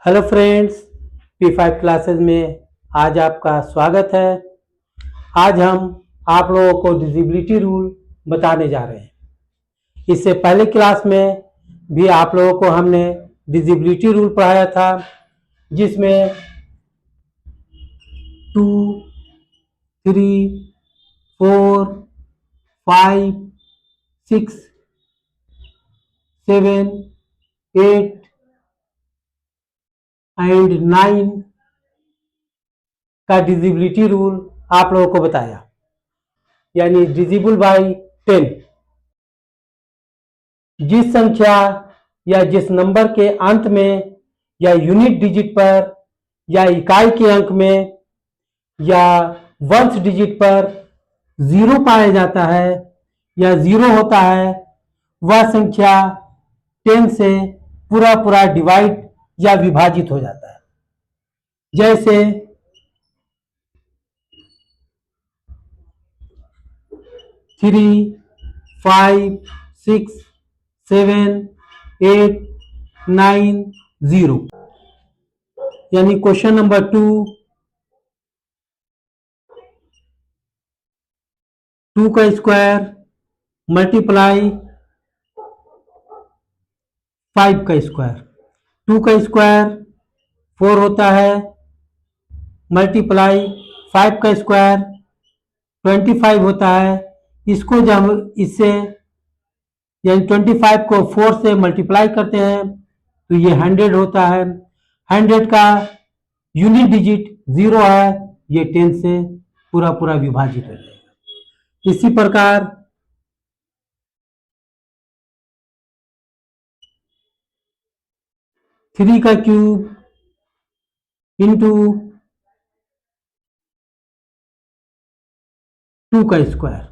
Hello friends, P5 classes में आज आपका स्वागत है। आज हम आप लोगों को डिजिबिलिटी रूल बताने जा रहे हैं। इससे पहले क्लास में भी आप लोगों को हमने डिजिबिलिटी रूल पढ़ाया था, जिसमें 2, 3, 4, 5, 6, 7, 8 एंड 9 का डिजिबिलिटी रूल आप लोगों को बताया, यानी डिजिबल बाय 10। जिस संख्या या जिस नंबर के अंत में या यूनिट डिजिट पर या इकाई के अंक में या वंश डिजिट पर जीरो पाया जाता है या जीरो होता है, वह संख्या 10 से पूरा पूरा डिवाइड या विभाजित हो जाता है। जैसे 3, 5, 6, 7, 8, 9, 0। यानी क्वेश्चन नंबर 2 का स्क्वायर मल्टीप्लाई 5 का स्क्वायर। 2 का स्क्वायर 4 होता है, मल्टीप्लाई 5 का स्क्वायर 25 होता है। इसको जब इससे यानी 25 को 4 से मल्टीप्लाई करते हैं तो ये 100 होता है। 100 का यूनिट डिजिट 0 है, ये 10 से पूरा पूरा विभाजित हो जाएगा। इसी प्रकार 3 का क्यूब इंटू 2 का स्क्वायर।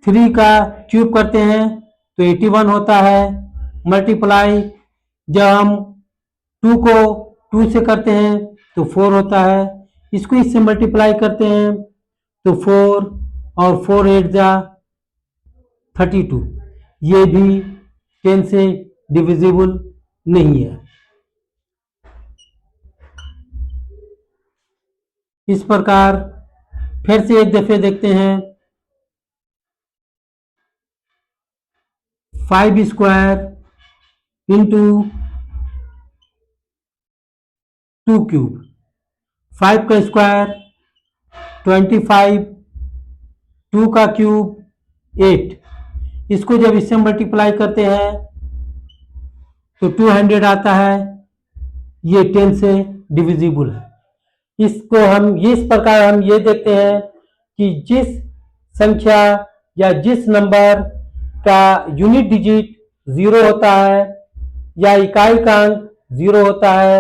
3 का क्यूब करते हैं तो 81 होता है, मल्टीप्लाई जब हम 2 को 2 से करते हैं तो 4 होता है। इसको इससे मल्टीप्लाई करते हैं तो 4 और 4 8 जा 32। ये भी 10 से डिविजिबल नहीं है। इस प्रकार फिर से एक दफे देखते हैं। 5 स्क्वायर इंटू 2 क्यूब। 5 का स्क्वायर 25, 2 का क्यूब 8। इसको जब इससे मल्टीप्लाई करते हैं तो 200 आता है, ये 10 से डिविजिबल है। इसको हम इस प्रकार हम ये देखते हैं कि जिस संख्या या जिस नंबर का यूनिट डिजिट 0 होता है या इकाई का अंक 0 होता है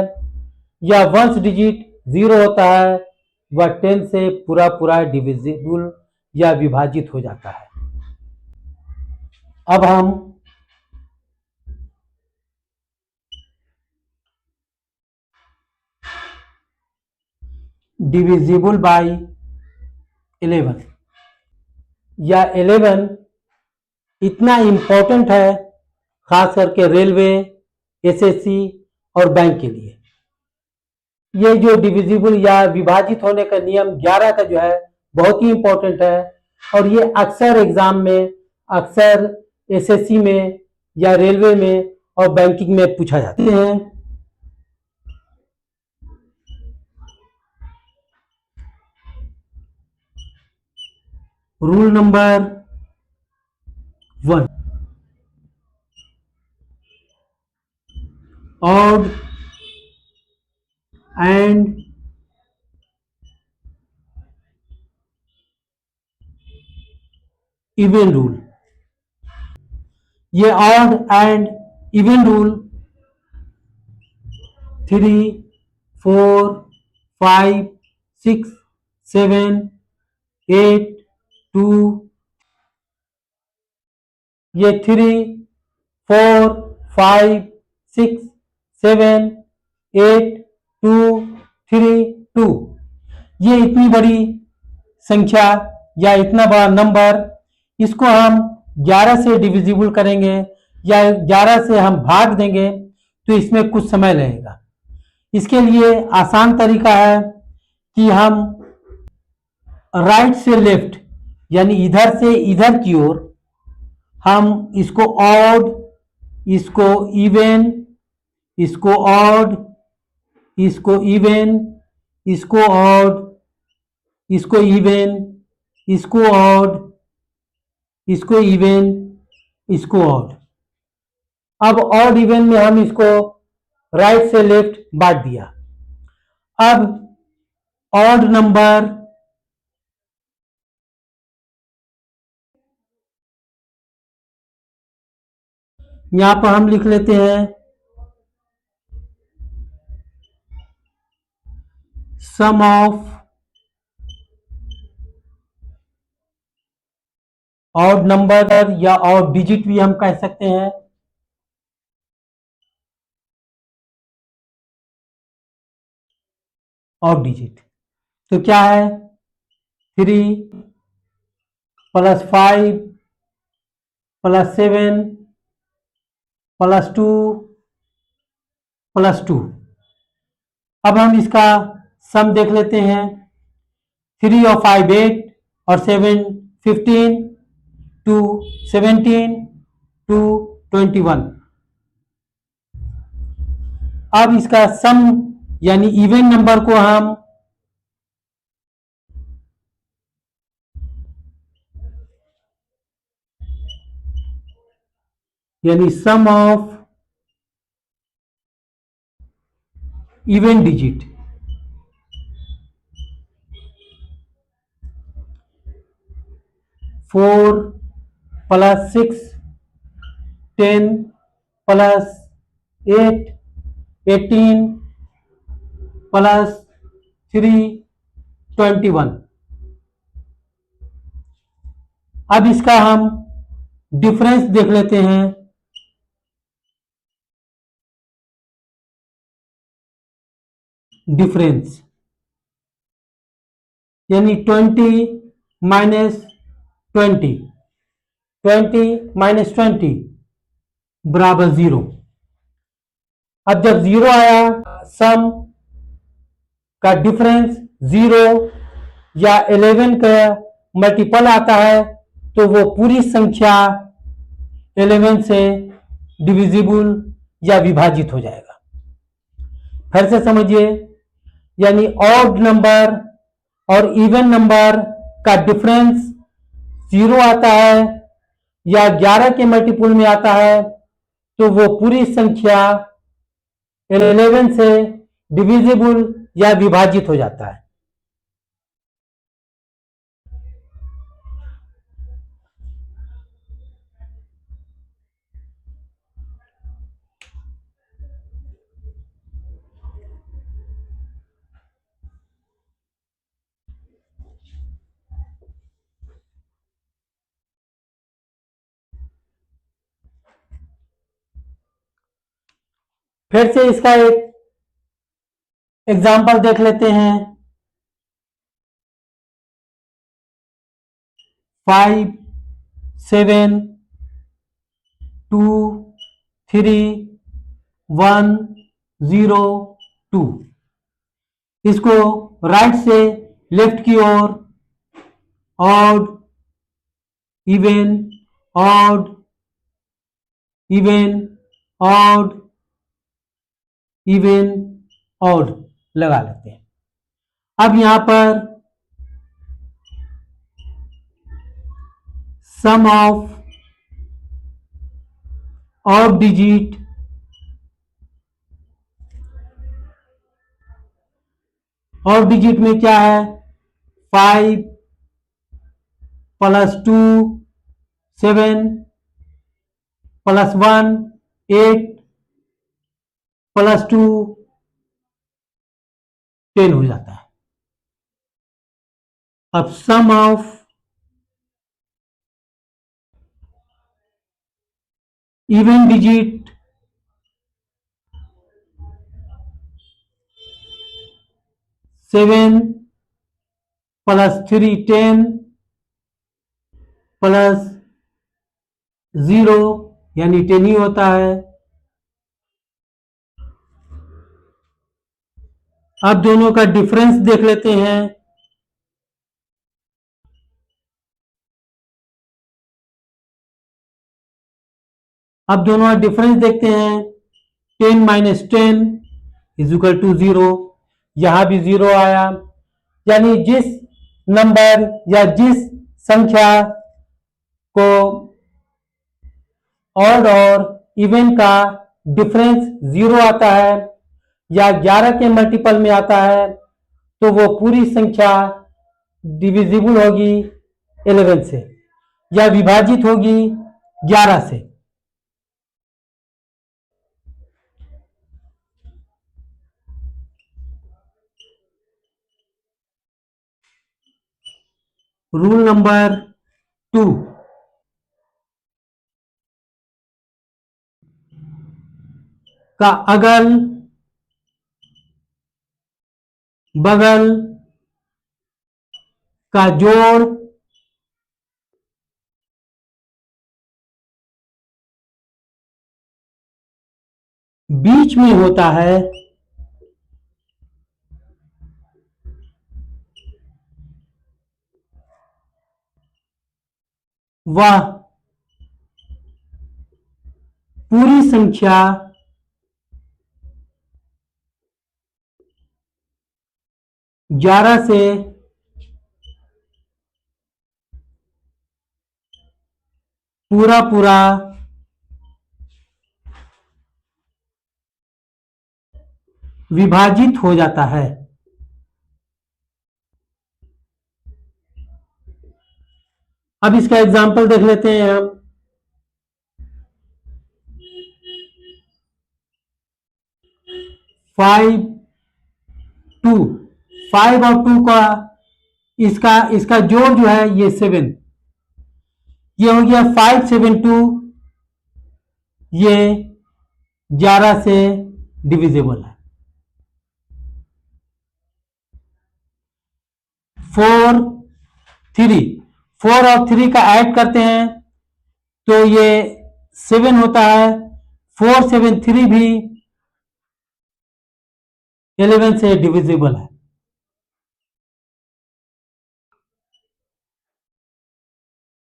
या वंश डिजिट 0 होता है, वह 10 से पूरा पूरा डिविजिबल या विभाजित हो जाता है। अब हम डिविजिबल बाय 11 या 11 इतना इम्पोर्टेंट है, खास करके रेलवे, एसएससी और बैंक के लिए। ये जो डिविजिबल या विभाजित होने का नियम 11 का जो है बहुत ही इम्पोर्टेंट है, और ये अक्सर एग्जाम में, अक्सर एसएससी में या रेलवे में और बैंकिंग में पूछा जाता है। Rule number 1, odd and even rule. ये ऑड एंड इवन रूल 3, 4, 5, 6, 7, 8, 2, ये 3, 4, 5, 6, 7, 8, 2, 3, 2, ये इतनी बड़ी संख्या या इतना बड़ा नंबर, इसको हम 11 से डिविजिबल करेंगे या 11 से हम भाग देंगे तो इसमें कुछ समय लगेगा। इसके लिए आसान तरीका है कि हम राइट से लेफ्ट यानी इधर से इधर की ओर हम इसको ऑड, इसको इवन, इसको ऑड, इसको इवन, इसको ऑड, इसको इवन, इसको ऑड, इसको इवन, इसको ऑड। अब ऑड इवन में हम इसको राइट से लेफ्ट बांट दिया। अब ऑड नंबर यहां पर हम लिख लेते हैं सम ऑफ ऑड नंबर या ऑड डिजिट भी हम कह सकते हैं। ऑड डिजिट तो क्या है? 3 प्लस 5 प्लस 7 प्लस 2 प्लस 2। अब हम इसका सम देख लेते हैं। 3 और 5 8 और 7 15 2 17 2 21। अब इसका सम यानी इवन नंबर को हम यानी sum of even digit 4 plus 6 10 plus 8 18 plus 3 21। अब इसका हम डिफरेंस देख लेते हैं। डिफरेंस यानी 20 माइनस 20, 20 माइनस 20 बराबर 0। अब जब 0 आया, सम का डिफरेंस 0 या 11 का मल्टीपल आता है तो वो पूरी संख्या 11 से डिविजिबल या विभाजित हो जाएगा। फिर से समझिए, यानी ऑड नंबर और इवन नंबर का डिफरेंस 0 आता है या 11 के मल्टीपल में आता है तो वो पूरी संख्या 11 से डिविजिबल या विभाजित हो जाता है। फिर से इसका एक एग्जाम्पल देख लेते हैं। 5 7 2 3 1 0 2। इसको राइट से लेफ्ट की ओर odd even odd even odd even odd लगा लेते हैं। अब यहां पर sum of odd digit odd digit में क्या है? 5 प्लस 2 7 प्लस 1 8 प्लस 2 10 हो जाता है। अब sum of even digit 7 plus 3 10 plus 0 यानी 10 ही होता है। अब दोनों का डिफरेंस देख लेते हैं। अब दोनों का डिफरेंस देखते हैं। 10 माइनस 10 इज इक्वल टू 0। यहां भी 0 आया। यानी जिस नंबर या जिस संख्या को ऑड और इवन का डिफरेंस 0 आता है या 11 के मल्टीपल में आता है तो वो पूरी संख्या डिविजिबल होगी 11 से या विभाजित होगी 11 से। रूल नंबर 2, का अगल बगल का जोड़ बीच में होता है वह पूरी संख्या ग्यारह से पूरा पूरा विभाजित हो जाता है। अब इसका एग्जाम्पल देख लेते हैं हम। 5 2 5 और 2 का इसका इसका जोड़ जो है ये 7, ये हो गया 572। ये 11 से डिविजिबल है। 4 3 4 और 3 का ऐड करते हैं तो ये 7 होता है। 4 7 3 भी 11 से डिविजिबल है।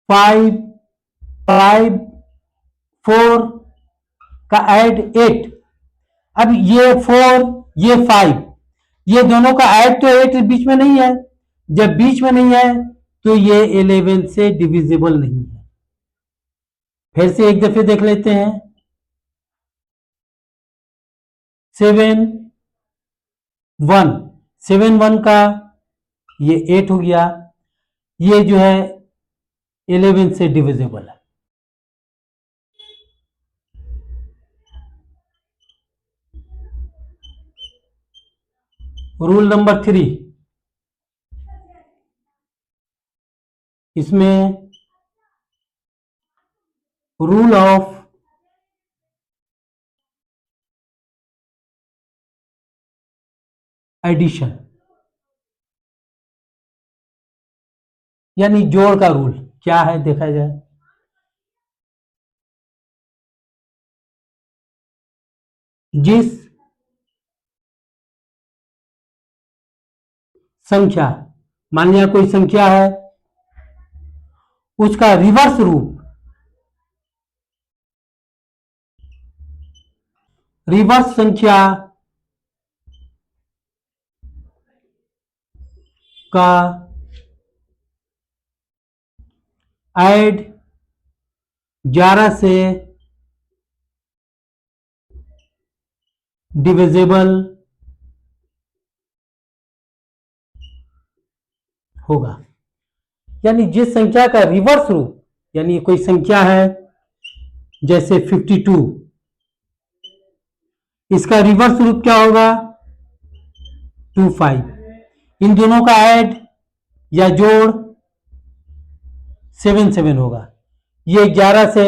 5 5 4 का ऐड 8। अब ये 4 ये 5 ये दोनों का ऐड तो 8 बीच में नहीं है। जब बीच में नहीं है तो ये 11 से डिविजिबल नहीं है। फिर से एक दफे देख लेते हैं। 7 1 7 1 का ये 8 हो गया। ये जो है 11 से डिविजिबल है। रूल नंबर 3, इसमें रूल ऑफ एडिशन यानी जोड़ का रूल क्या है देखा जाए। जिस संख्या, मान लिया कोई संख्या है, उसका रिवर्स संख्या का ऐड 11 से डिविजिबल होगा। यानी जिस संख्या का रिवर्स रूप, यानी कोई संख्या है जैसे 52, इसका रिवर्स रूप क्या होगा 25। इन दोनों का ऐड या जोड़ 7 7 होगा। ये 11 से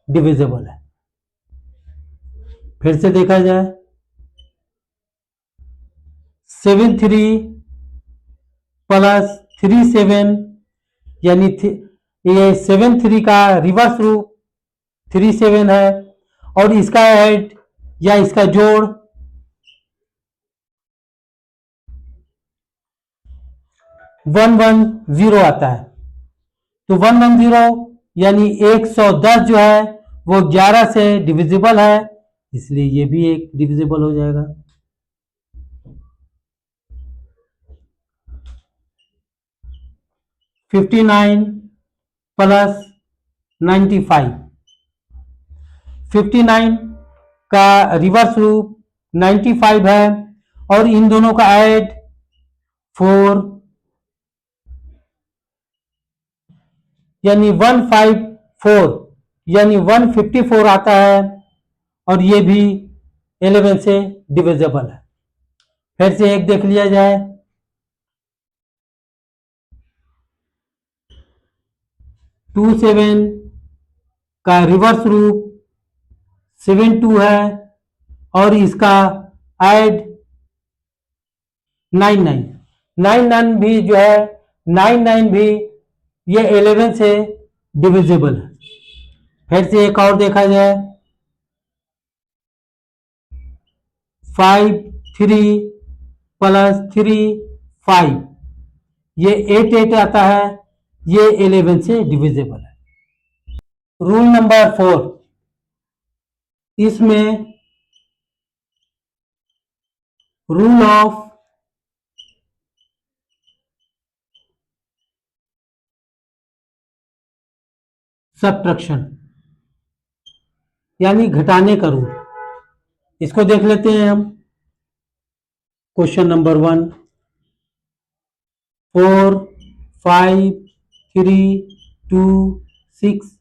डिविजिबल है। फिर से देखा जाए 7 3 प्लस 3 7 यानी ये 7 3 का रिवर्स रूप 3 7 है और इसका ऐड या इसका जोड़ 110 आता है। तो 110 यानी 110 जो है वो 11 से डिविजिबल है, इसलिए ये भी एक डिविजिबल हो जाएगा। $59 प्लस 95, 59 का रिवर्स रूप 95 है, और इन दोनों का ऐड 4 यानी 154 यानी 154 आता है, और ये भी 11 से डिविजिबल है। फिर से एक देख लिया जाए। 27 का रिवर्स रूप 72 है, और इसका ऐड 99 भी जो है 99 भी ये 11 से डिविजिबल है। फिर से एक और देखा जाए। 5 3 प्लस 3 5, ये 8 आता है, ये 11 से डिविजिबल है। रूल नंबर 4, इसमें रूल ऑफ सब्ट्रैक्शन यानी घटाने का रूल, इसको देख लेते हैं हम। Question number 1, 4 5 3 2 6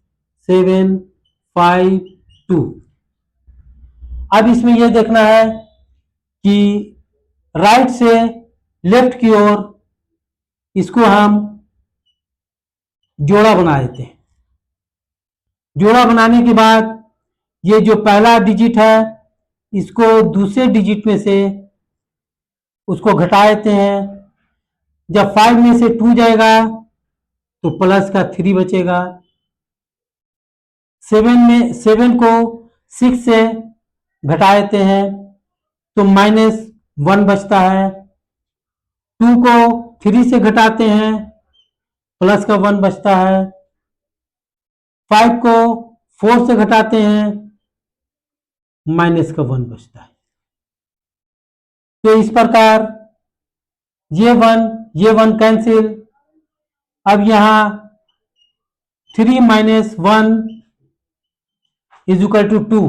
7 5 2। अब इसमें यह देखना है कि राइट से लेफ्ट की ओर इसको हम जोड़ा बना देते हैं। जोड़ा बनाने के बाद ये जो पहला डिजिट है इसको दूसरे डिजिट में से उसको घटा देते हैं। जब 5 में से 2 जाएगा तो प्लस का 3 बचेगा। 7 को 6 से घटा देते हैं तो -1 बचता है। 2 को 3 से घटाते हैं, प्लस का 1 बचता है। 5 को 4 से घटाते हैं, माइनस का 1 बचता है। तो इस प्रकार ये 1 कैंसिल। अब यहां 3 - 1 = 2।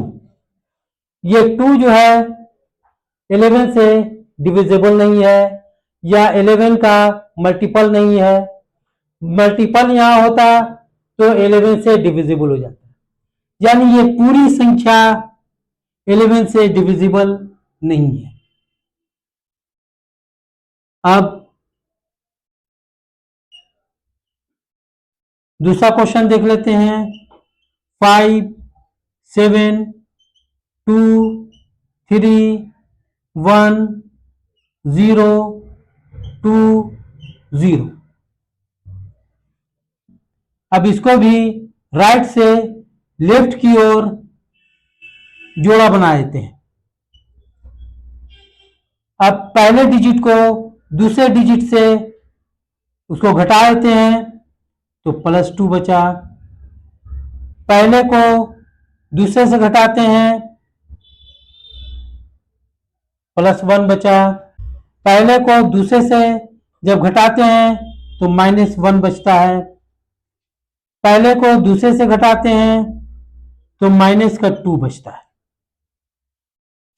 ये 2 जो है 11 से डिविजिबल नहीं है, या 11 का मल्टीपल नहीं है। मल्टीपल यहां होता तो 11 से डिविजिबल हो जाता, यानी ये पूरी संख्या 11 से डिविजिबल नहीं है। अब दूसरा क्वेश्चन देख लेते हैं। 5 7 2 3 1 0 2 0। अब इसको भी राइट से लेफ्ट की ओर जोड़ा बना देते हैं। अब पहले डिजिट को दूसरे डिजिट से उसको घटा देते हैं तो +2 बचा। पहले को दूसरे से घटाते हैं, +1 बचा। पहले को दूसरे से जब घटाते हैं तो -1 बचता है। पहले को दूसरे से घटाते हैं तो -2 बचता है।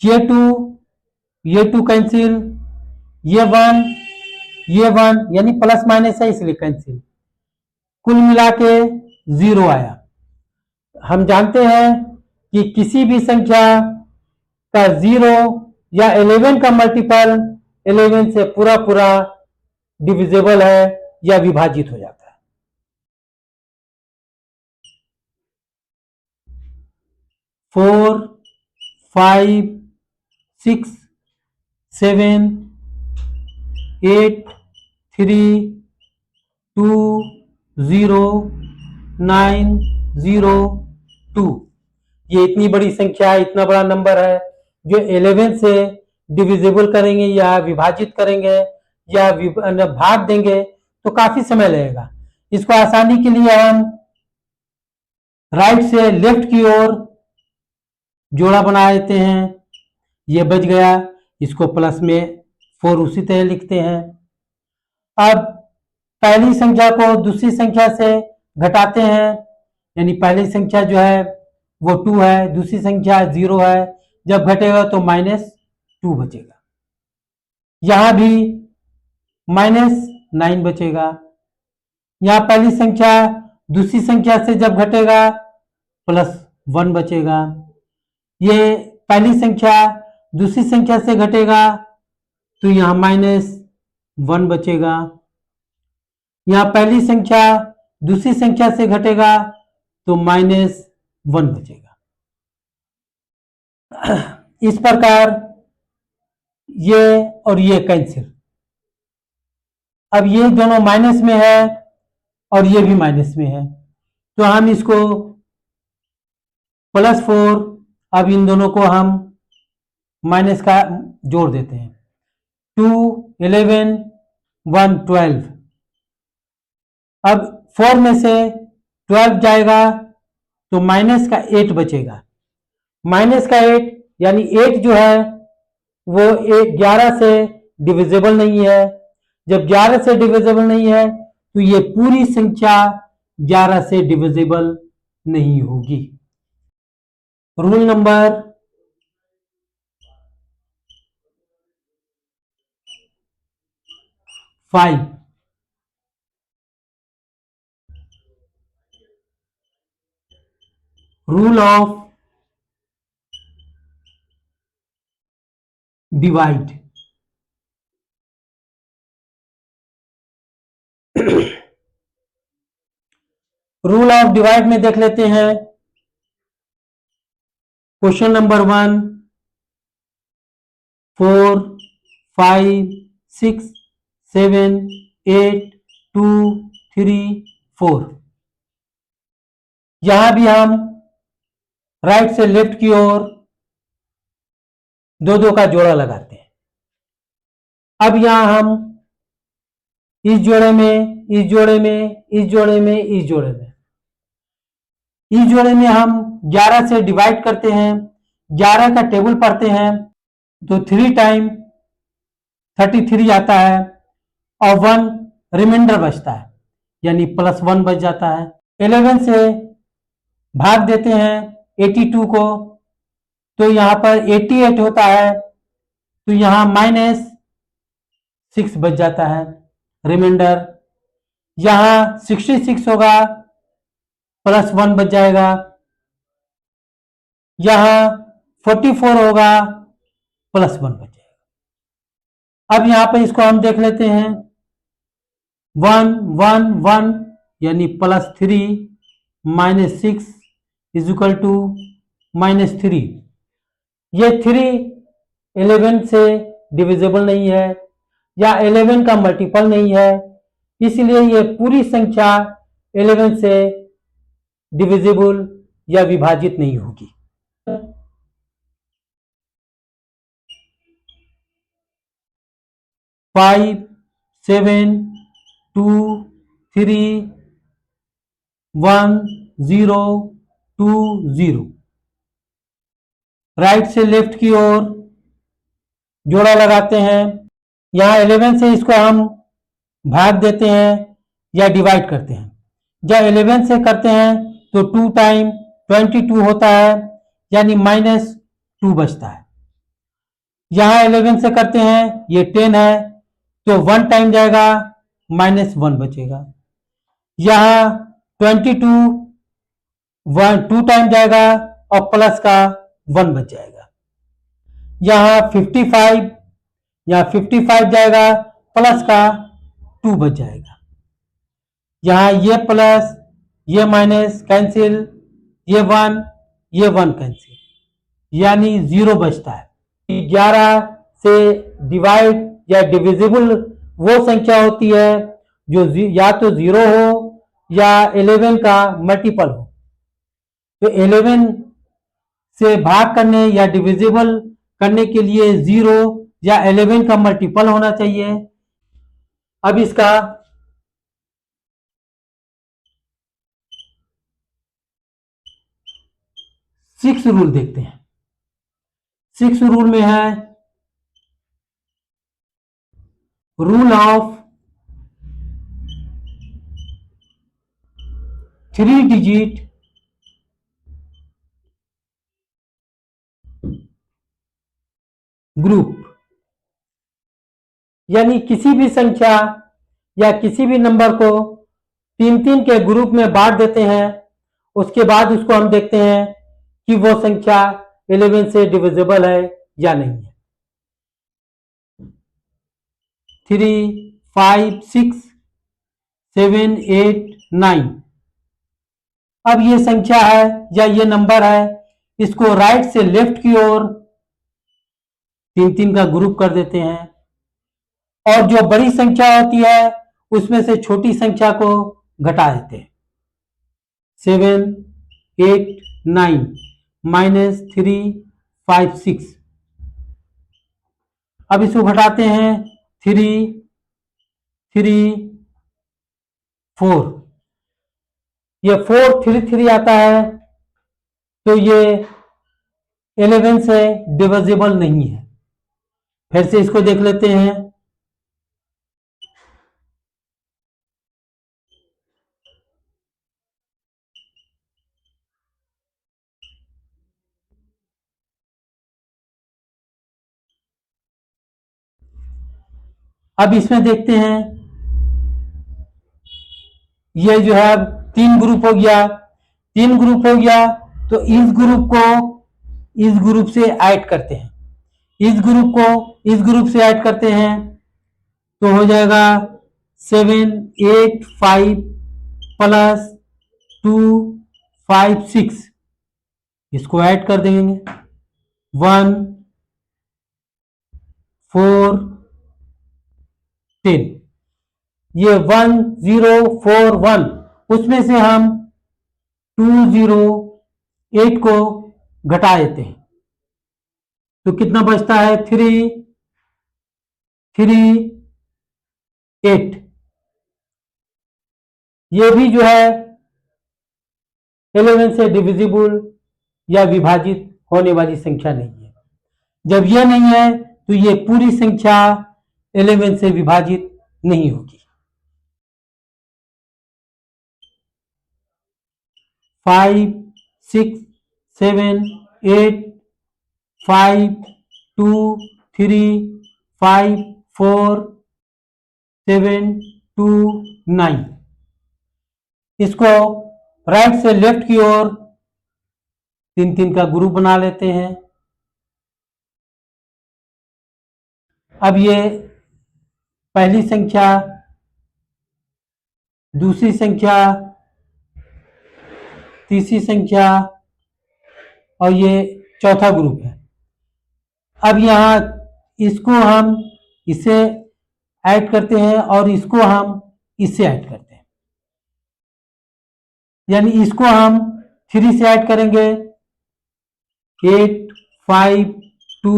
ये 2 कैंसिल, ये 1 यानी प्लस माइनस है इसलिए कैंसिल। कुल मिला के 0 आया। हम जानते हैं कि किसी भी संख्या का 0 या 11 का मल्टीपल 11 से पूरा पूरा डिविजिबल है या विभाजित हो जाता है। 4 5 6 7 8 3 2 0 9 0 2। ये इतनी बड़ी संख्या है, इतना बड़ा नंबर है जो 11 से डिविजिबल करेंगे या विभाजित करेंगे या भाग देंगे तो काफी समय लगेगा। इसको आसानी के लिए हम राइट से लेफ्ट की ओर जोड़ा बना देते हैं। ये बच गया, इसको प्लस में 4 उसी तरह लिखते हैं। अब पहली संख्या को दूसरी संख्या से घटाते हैं, यानी पहली संख्या जो है वो 2 है, दूसरी संख्या 0 है। जब घटेगा तो -2 बचेगा। यहां भी -9 बचेगा। यहां पहली संख्या दूसरी संख्या से जब घटेगा +1 बचेगा। ये पहली संख्या दूसरी संख्या से घटेगा तो यहां -1 बचेगा। यहां पहली संख्या दूसरी संख्या से घटेगा तो -1 बचेगा। इस प्रकार ये और ये कैंसिल। अब ये दोनों माइनस में है और ये भी माइनस में है, तो हम इसको +4, अब इन दोनों को हम माइनस का जोड़ देते हैं। 2, 11, 1, 12। अब 4 में से 12 जाएगा तो माइनस का 8 बचेगा। माइनस का 8 यानी 8 जो है वो 11 से डिविजिबल नहीं है। जब 11 से डिविजिबल नहीं है तो ये पूरी संख्या 11 से डिविजिबल नहीं होगी। Rule number 5, rule of divide. Rule of divide में देख लेते हैं। Question number 1, 4, 5, 6, 7, 8, 2, 3, 4। यहां भी हम राइट से लेफ्ट की ओर 2 का जोड़ा लगाते हैं। अब यहां हम इस जोड़े में, इस जोड़े में, इस जोड़े में, इस जोड़े में, इस जोड़े में हम 11 से डिवाइड करते हैं। 11 का टेबल पढ़ते हैं तो 3 टाइम 33 आता है और 1 रिमाइंडर बचता है, यानी +1 बच जाता है। 11 से भाग देते हैं 82 को, तो यहां पर 88 होता है, तो यहां -6 बच जाता है रिमाइंडर। यहां 66 होगा, +1 बच जाएगा। यहां 44 होगा, +1 बच जाएगा। अब यहां पर इसको हम देख लेते हैं। 1, 1, 1 यानी +3 -6 = -3। ये 3 11 से डिविजिबल नहीं है या 11 का मल्टीपल नहीं है, इसलिए ये पूरी संख्या 11 से डिविजिबल या विभाजित नहीं होगी। 5, 7, 2, 3, 1, 0, 2, 0। राइट से लेफ्ट की ओर जोड़ा लगाते हैं। यहां 11 से इसको हम भाग देते हैं या डिवाइड करते हैं। जब 11 से करते हैं तो 2 टाइम 22 होता है, यानी -2 बचता है। यहां 11 से करते हैं, ये 10 है, तो 1 टाइम जाएगा, -1 बचेगा। यहां 22 2 टाइम जाएगा और प्लस का 1 बच जाएगा। यहां 55, यहां 55 जाएगा, प्लस का 2 बच जाएगा। यहां ये प्लस, ये माइनस कैंसिल, ये 1 कैंसिल, यानी 0 बचता है। 11 से डिवाइड या डिविजिबल वो संख्या होती है जो या तो 0 हो या 11 का मल्टीपल हो। तो 11 से भाग करने या डिविजिबल करने के लिए 0 या 11 का मल्टीपल होना चाहिए। अब इसका सिक्स रूल देखते हैं। सिक्स रूल में है रूल ऑफ 3 डिजिट ग्रुप, यानी किसी भी संख्या या किसी भी नंबर को तीन तीन के ग्रुप में बांट देते हैं, उसके बाद उसको हम देखते हैं कि वो संख्या 11 से डिविजिबल है या नहीं है। 3, 5, 6, 7, 8, 9। अब ये संख्या है या ये नंबर है, इसको राइट से लेफ्ट की ओर तीन तीन का ग्रुप कर देते हैं, और जो बड़ी संख्या होती है उसमें से छोटी संख्या को घटा देते हैं। 7, 8, 9 -3, 5, 6। अब इसको घटाते हैं 3, 3, 4। ये 4, 3, 3 आता है, तो ये 11 से डिविजिबल नहीं है। फिर से इसको देख लेते हैं। अब इसमें देखते हैं, ये जो है तीन ग्रुप हो गया। तीन ग्रुप हो गया तो इस ग्रुप को इस ग्रुप से ऐड करते हैं, इस ग्रुप को इस ग्रुप से ऐड करते हैं, तो हो जाएगा 7, 8, 5 प्लस 2, 5, 6। इसको ऐड कर देंगे 1, 4, 10। ये 1, 0, 4, 1, उसमें से हम 2, 0, 8 को घटा देते हैं, तो कितना बचता है 3, 3, 8। ये भी जो है 11 से डिविजिबल या विभाजित होने वाली संख्या नहीं है। जब यह नहीं है तो ये पूरी संख्या 11 से विभाजित नहीं होगी। 5, 6, 7, 8, 5, 2, 3, 5, 4, 7, 2, 9। इसको राइट से लेफ्ट की ओर तीन तीन का ग्रुप बना लेते हैं। अब ये पहली संख्या, दूसरी संख्या, तीसरी संख्या और ये चौथा ग्रुप है। अब यहाँ इसको हम इससे ऐड करते हैं और इसको हम इससे ऐड करते हैं, यानी इसको हम 3 से ऐड करेंगे 8, 5, 2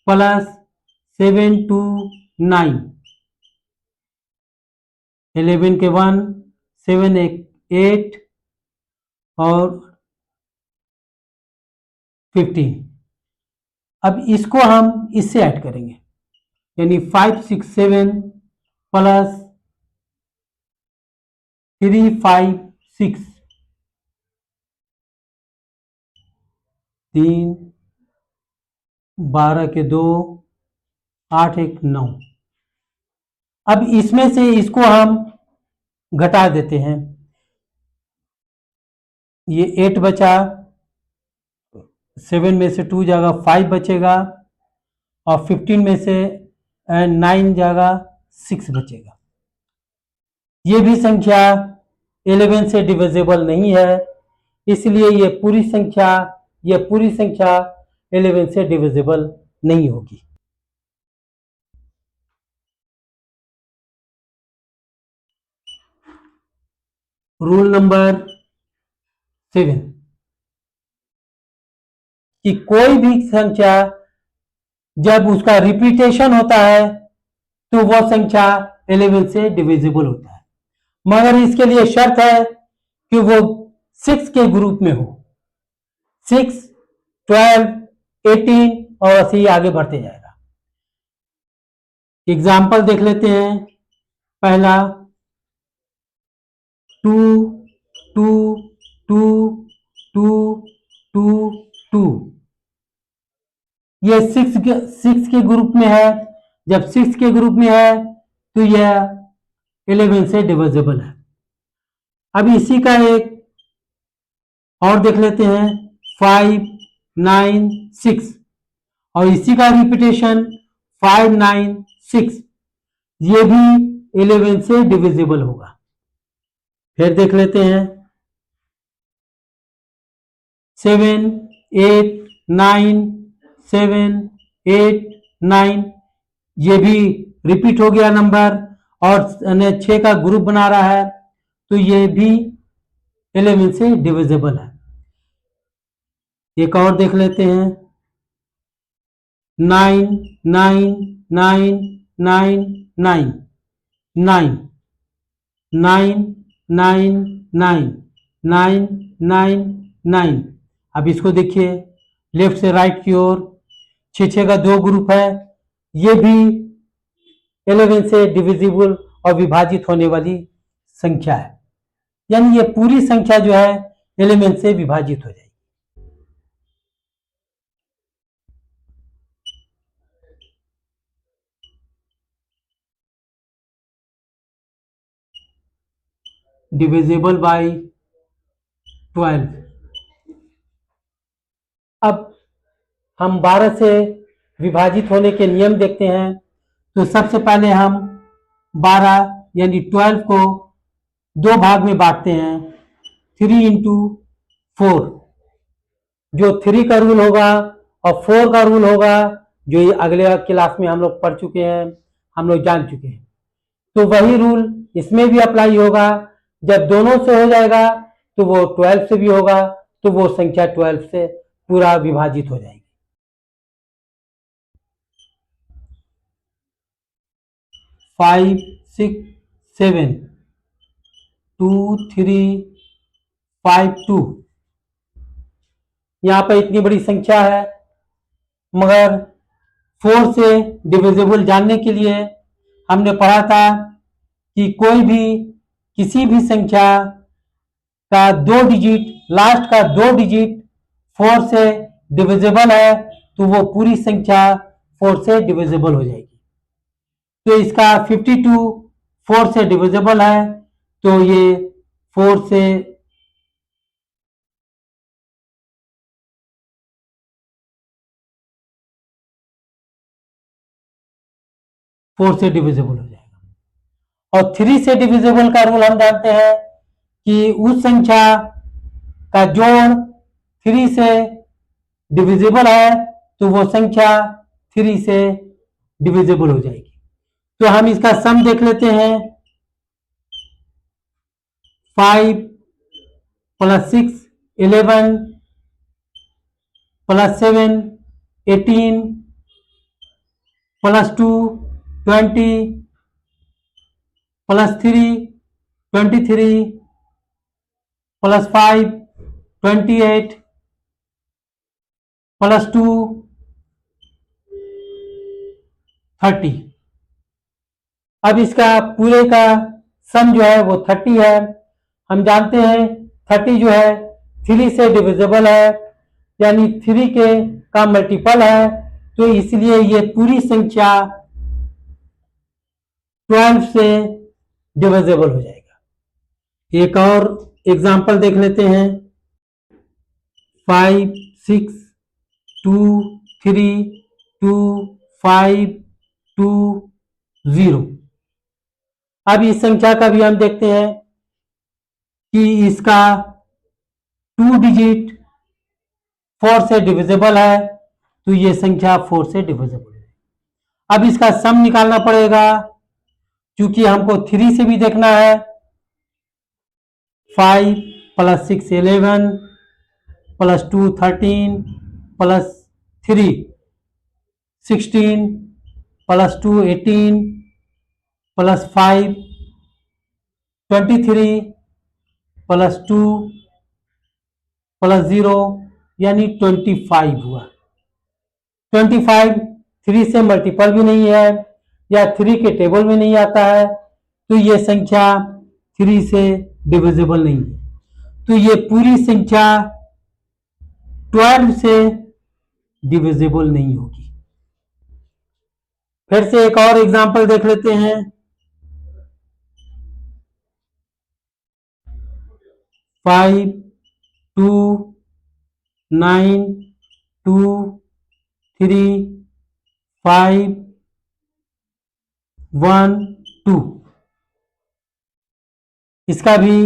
प्लस 7, 2, 9। 11 के 1, 7, 8 और 15। अब इसको हम इससे ऐड करेंगे, यानी 5, 6, 7 प्लस 3, 5, 6, 3, 12 के 2, 8, 1, 9। अब इसमें से इसको हम घटा देते हैं, ये 8 बचा, 7 में से 2 जाएगा 5 बचेगा, और 15 में से 9 जाएगा 6 बचेगा। ये भी संख्या 11 से डिविजिबल नहीं है, इसलिए ये पूरी संख्या 11 से डिविजिबल नहीं होगी। रूल नंबर 7 कि कोई भी संख्या जब उसका रिपीटेशन होता है तो वह संख्या 11 से डिविजिबल होता है, मगर इसके लिए शर्त है कि वो 6 के ग्रुप में हो। 6, 12, 18 और ऐसे ही आगे बढ़ते जाएगा। एग्जाम्पल देख लेते हैं। पहला 2, 2, 2, 2, 2, 2, ये 6 के ग्रुप में है। जब 6 के ग्रुप में है तो यह 11 से डिविजिबल है। अब इसी का एक और देख लेते हैं, 5, 9, 6, और इसी का रिपीटेशन 5, 9, 6, ये भी 11 से डिविजिबल होगा। फिर देख लेते हैं 7, 8, 9, 7, 8, 9, ये भी रिपीट हो गया नंबर और 6 का ग्रुप बना रहा है, तो ये भी 11 से डिविजिबल है। एक और देख लेते हैं 9, 9, 9, 9, 9, 9, 9, 9, 9, 9, 9, 9। अब इसको देखिए लेफ्ट से राइट की ओर, 6 का 2 ग्रुप है, ये भी 11 से डिविजिबल और विभाजित होने वाली संख्या है, यानी ये पूरी संख्या जो है 11 से विभाजित हो जाएगी। Divisible by 12। अब हम 12 से विभाजित होने के नियम देखते हैं। तो सबसे पहले हम 12 यानी 12 को 2 भाग में बांटते हैं, 3 इंटू 4। जो 3 का रूल होगा और 4 का रूल होगा, जो ये अगले क्लास में हम लोग पढ़ चुके हैं, हम लोग जान चुके हैं, तो वही रूल इसमें भी अप्लाई होगा। जब दोनों से हो जाएगा तो वो 12 से भी होगा, तो वो संख्या 12 से पूरा विभाजित हो जाएगी। 5, 6, 7, 2, 3, 5, 2, यहाँ पर इतनी बड़ी संख्या है, मगर 4 से डिविजिबल जानने के लिए हमने पढ़ा था कि कोई भी किसी भी संख्या का 2 डिजिट, लास्ट का 2 डिजिट 4 से डिविजिबल है तो वो पूरी संख्या 4 से डिविजिबल हो जाएगी। तो इसका 52 4 से डिविजिबल है, तो ये 4 से डिविजिबल हो जाएगा। और 3 से डिविजिबल का रूल हम जानते हैं कि उस संख्या का जोड़ 3 से डिविजिबल है तो वो संख्या 3 से डिविजिबल हो जाएगी। तो हम इसका सम देख लेते हैं। 5 + 6 11 + 7 18 + 2 20 + 3 23 + 5 28 + 2 30। अब इसका पूरे का सम जो है वो 30 है। हम जानते हैं 30 जो है 3 से डिविजिबल है, यानी 3 के का मल्टीपल है, तो इसलिए ये पूरी संख्या 12 से डिविजिबल हो जाएगा। एक और एग्जांपल देख लेते हैं। 5, 6, 2, 3, 2, 5, 2, 0। अब इस संख्या का भी हम देखते हैं कि इसका 2 डिजिट 4 से डिविजिबल है, तो ये संख्या 4 से डिविजिबल है। अब इसका सम निकालना पड़ेगा, क्योंकि हमको 3 से भी देखना है। 5 + 6 11 + 2 13 + 3 16 + 2 18 + 5 23 + 2 + 0 यानी 25 हुआ। 25 3 से मल्टीपल भी नहीं है या 3 के टेबल में नहीं आता है, तो ये संख्या 3 से डिविजिबल नहीं है। तो ये पूरी संख्या 12 से डिविजिबल नहीं होगी। फिर से एक और एग्जांपल देख लेते हैं। 5 2 9 2 3 5 1 2। इसका भी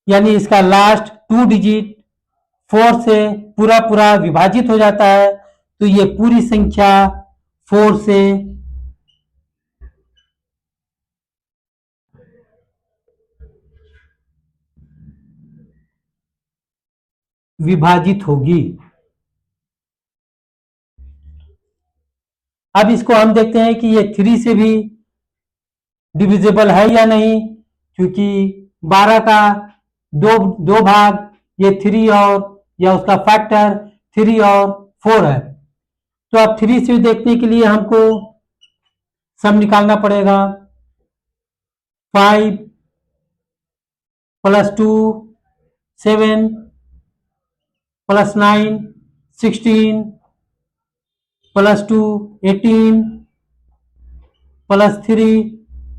यानी इसका लास्ट 2 डिजिट 4 से पूरा पूरा विभाजित हो जाता है, तो ये पूरी संख्या 4 से विभाजित होगी। अब इसको हम देखते हैं कि ये 3 से भी डिविजिबल है या नहीं, क्योंकि 12 का दो भाग ये 3 और या उसका फैक्टर 3 और 4 है। तो अब 3 से देखने के लिए हमको सम निकालना पड़ेगा। 5 + 2 7 + 9 16 + 2 18 + 3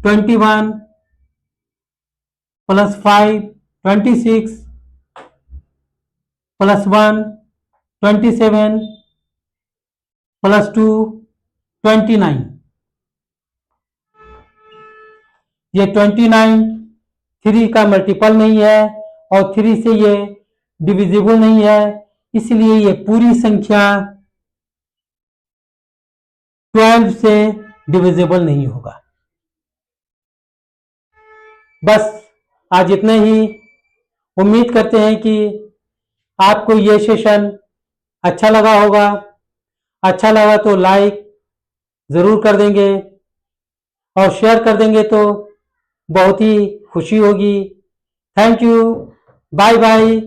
21 + 5 26 + 1 27 + 2 29। ये 29 3 का मल्टीपल नहीं है और 3 से ये डिविजिबल नहीं है, इसलिए ये पूरी संख्या 12 से डिविजिबल नहीं होगा। बस आज इतना ही। उम्मीद करते हैं कि आपको ये सेशन अच्छा लगा होगा। अच्छा लगा तो लाइक ज़रूर कर देंगे और शेयर कर देंगे तो बहुत ही खुशी होगी। Thank you. Bye bye.